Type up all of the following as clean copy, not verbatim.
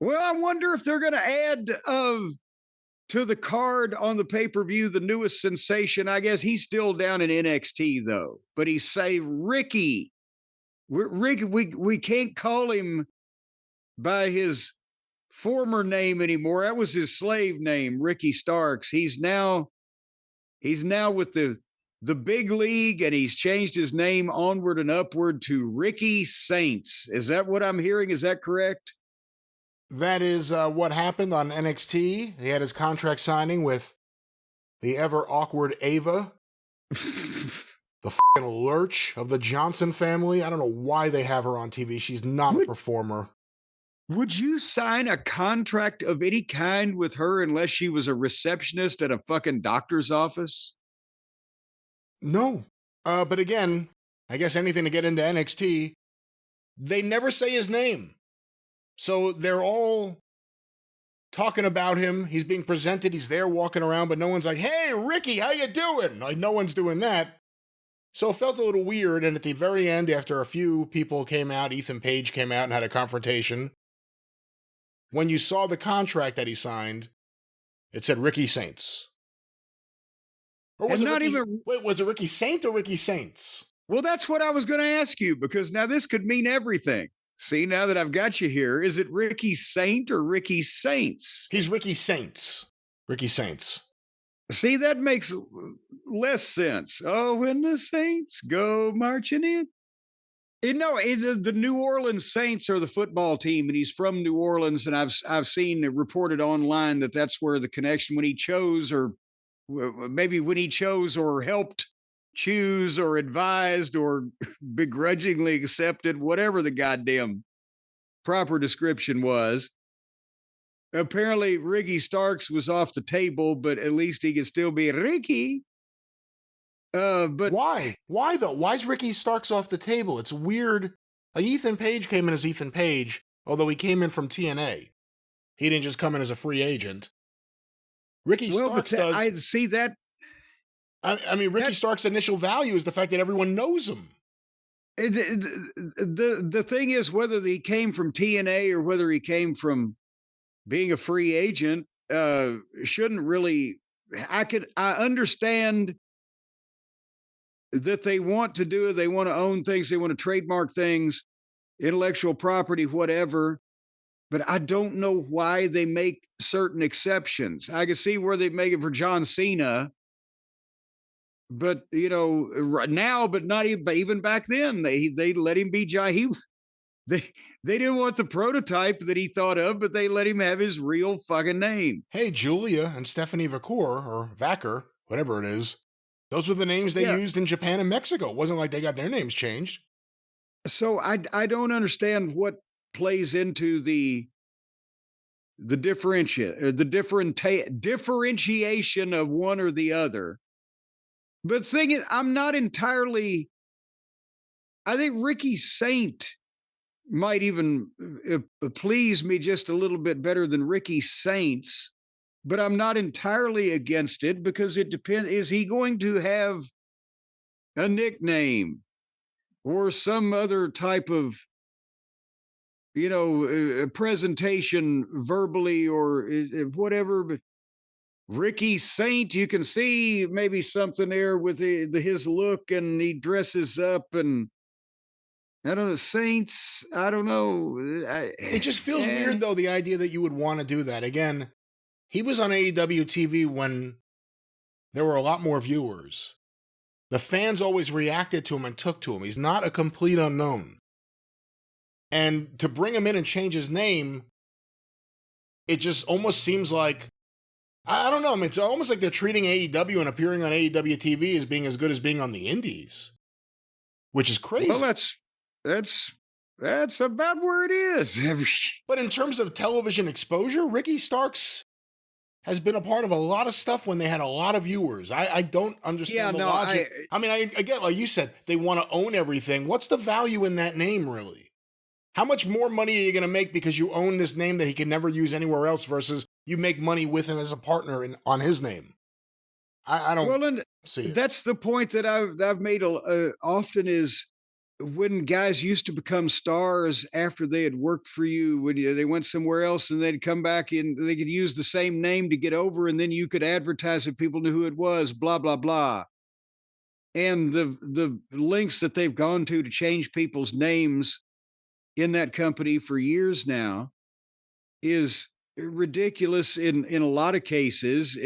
Well, I wonder if they're going to add to the card on the pay-per-view the newest sensation. I guess he's still down in NXT though, but he say Ricky. Ricky, we can't call him by his former name anymore. That was his slave name, Ricky Starks. He's now with the big league, and he's changed his name onward and upward to Ricky Saints. Is that what I'm hearing? Is that correct? That is what happened on NXT. He had his contract signing with the ever awkward Ava, the fucking lurch of the Johnson family. I don't know why they have her on TV. She's not a performer. Would you sign a contract of any kind with her unless she was a receptionist at a fucking doctor's office? No. But again, I guess anything to get into NXT, they never say his name. So they're all talking about him. He's being presented. He's there walking around, but no one's like, hey, Ricky, how you doing? Like, no one's doing that. So it felt a little weird. And at the very end, after a few people came out, Ethan Page came out and had a confrontation. When you saw the contract that he signed, it said Ricky Saints. Or was was it Ricky Saint or Ricky Saints? Well, that's what I was going to ask you, because now this could mean everything. See, now that I've got you here, is it Ricky Saint or Ricky Saints? He's Ricky Saints. Ricky Saints. See, that makes less sense. Oh, when the Saints go marching in. The New Orleans Saints are the football team, and he's from New Orleans, and I've seen it reported online that that's where the connection, when he chose, or maybe when he chose or helped choose or advised or begrudgingly accepted, whatever the goddamn proper description was. Apparently, Ricky Starks was off the table, but at least he could still be Ricky. But why? Why though? Why is Ricky Starks off the table? It's weird. Ethan Page came in as Ethan Page, although he came in from TNA. He didn't just come in as a free agent. Ricky Starks does. I see that. I mean, Ricky Starks' initial value is the fact that everyone knows him. The thing is, whether he came from TNA or whether he came from being a free agent, shouldn't really. I understand that they want to do it. They want to own things. They want to trademark things, intellectual property, whatever. But I don't know why they make certain exceptions. I can see where they make it for John Cena. But, now, but not even back then, they let him be John. They didn't want the prototype that he thought of, but they let him have his real fucking name. Hey, Julia and Stephanie Vacour, or Vacker, whatever it is. Those were the names they used in Japan and Mexico. It wasn't like they got their names changed. So I don't understand what plays into the differentiation of one or the other. But the thing is, I'm not entirely. I think Ricky Saint might even please me just a little bit better than Ricky Saints, but I'm not entirely against it because it depends. Is he going to have a nickname or some other type of, presentation verbally or whatever? But Ricky Saint, you can see maybe something there with his look, and he dresses up, and I don't know, Saints, I don't know. It just feels weird, though, the idea that you would want to do that. Again, he was on AEW TV when there were a lot more viewers. The fans always reacted to him and took to him. He's not a complete unknown. And to bring him in and change his name, it just almost seems like, I don't know. I mean, it's almost like they're treating AEW and appearing on AEW TV as being as good as being on the indies, which is crazy. Well, that's about where it is. But in terms of television exposure, Ricky Starks has been a part of a lot of stuff when they had a lot of viewers. I don't understand the logic. I get, like you said, they want to own everything. What's the value in that name, really? How much more money are you going to make because you own this name that he can never use anywhere else versus you make money with him as a partner on his name? I don't see it. That's the point that I've made often is when guys used to become stars after they had worked for you, when they went somewhere else and they'd come back and they could use the same name to get over, and then you could advertise if people knew who it was, blah, blah, blah. And the links that they've gone to change people's names in that company for years now is ridiculous in a lot of cases.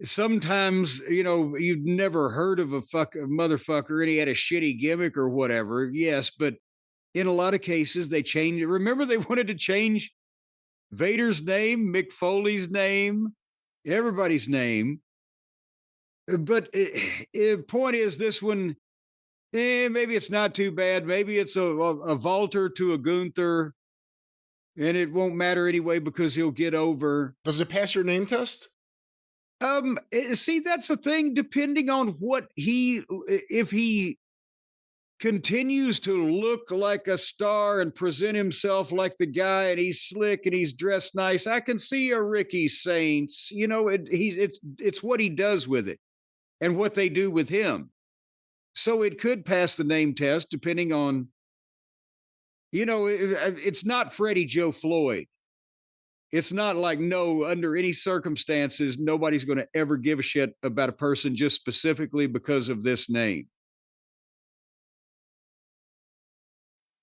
Sometimes, you've never heard of a motherfucker and he had a shitty gimmick or whatever. Yes, but in a lot of cases they change. Remember, they wanted to change Vader's name, Mick Foley's name, everybody's name. But point is, this one, maybe it's not too bad. Maybe it's a Walter to a Gunther, and it won't matter anyway because he'll get over. Does it pass your name test? See, that's the thing. Depending on if he continues to look like a star and present himself like the guy, and he's slick and he's dressed nice, I can see a Ricky Saints. It's what he does with it and what they do with him. So it could pass the name test depending on, it's not Freddie Joe Floyd. It's not like, no, under any circumstances, nobody's going to ever give a shit about a person just specifically because of this name.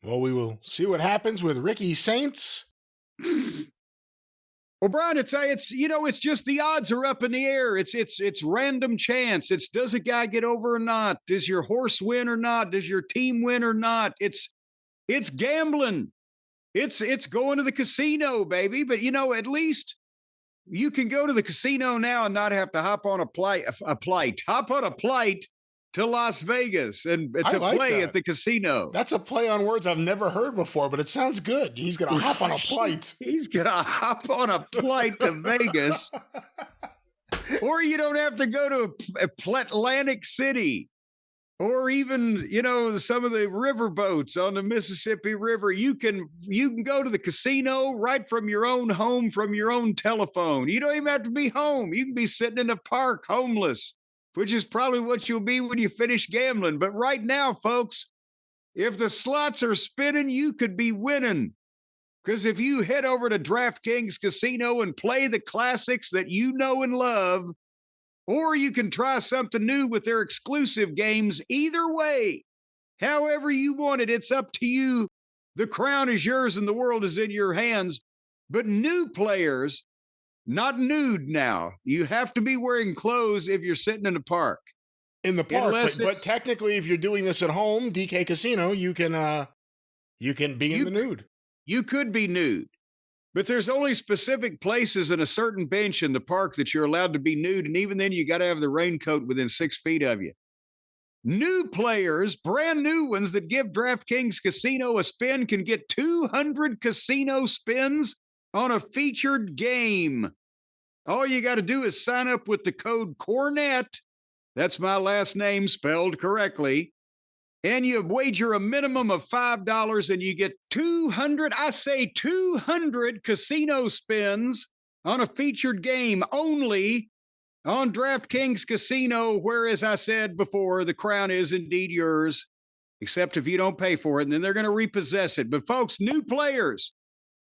Well, we will see what happens with Ricky Saints. Well, Brian, it's just the odds are up in the air. It's random chance. Does a guy get over or not? Does your horse win or not? Does your team win or not? It's gambling. It's going to the casino, baby. But at least you can go to the casino now and not have to hop on a flight to Las Vegas and to play at the casino. That's a play on words I've never heard before, but it sounds good. He's going to hop on a flight. He's going to hop on a flight to Vegas. Or you don't have to go to Atlantic City. Or even, some of the river boats on the Mississippi River. You can go to the casino right from your own home, from your own telephone. You don't even have to be home. You can be sitting in the park homeless, which is probably what you'll be when you finish gambling. But right now, folks, if the slots are spinning, you could be winning. Because if you head over to DraftKings Casino and play the classics that you know and love, or you can try something new with their exclusive games. Either way, however you want it, it's up to you. The crown is yours and the world is in your hands. But new players, not nude now. You have to be wearing clothes if you're sitting in the park. In the park, but technically, if you're doing this at home, DK Casino, you can be in the nude. You could be nude. But there's only specific places and a certain bench in the park that you're allowed to be nude. And even then, you got to have the raincoat within 6 feet of you. New players, brand new ones that give DraftKings Casino a spin can get 200 casino spins on a featured game. All you got to do is sign up with the code Cornette. That's my last name spelled correctly. And you wager a minimum of $5 and you get 200 casino spins on a featured game only on DraftKings Casino, where, as I said before, the crown is indeed yours, except if you don't pay for it, and then they're going to repossess it. But folks, new players,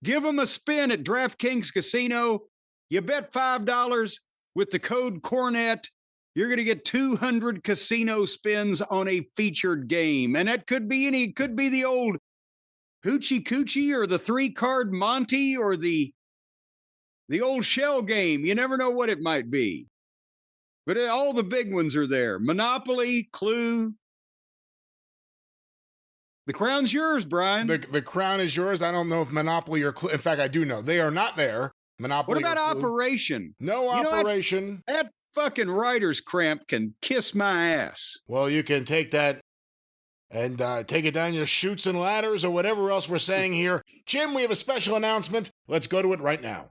give them a spin at DraftKings Casino. You bet $5 with the code Cornette. You're going to get 200 casino spins on a featured game. And that could be it could be the old Hoochie Coochie or the 3-card Monty or the old shell game. You never know what it might be. But all the big ones are there. Monopoly, Clue. The crown's yours, Brian. The crown is yours. I don't know if Monopoly or Clue. In fact, I do know. They are not there. Monopoly. What about Operation? No Operation. That fucking writer's cramp can kiss my ass. Well, you can take that and take it down your chutes and ladders or whatever else we're saying here. Jim, we have a special announcement. Let's go to it right now.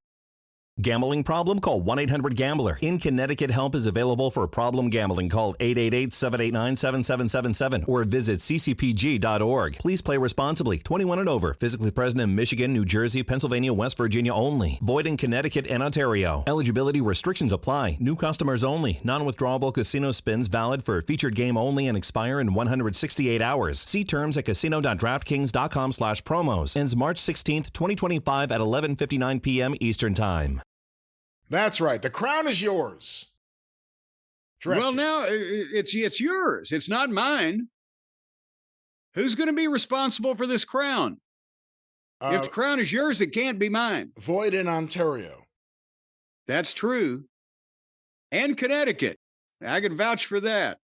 Gambling problem? Call 1-800-GAMBLER. In Connecticut, help is available for problem gambling. Call 888-789-7777 or visit ccpg.org. Please play responsibly. 21 and over. Physically present in Michigan, New Jersey, Pennsylvania, West Virginia only. Void in Connecticut and Ontario. Eligibility restrictions apply. New customers only. Non-withdrawable casino spins valid for featured game only and expire in 168 hours. See terms at casino.draftkings.com/promos. Ends March 16th, 2025 at 11:59 p.m. Eastern Time. That's right. The crown is yours. Well, now it's yours. It's not mine. Who's going to be responsible for this crown? If the crown is yours, it can't be mine. Void in Ontario. That's true. And Connecticut. I can vouch for that.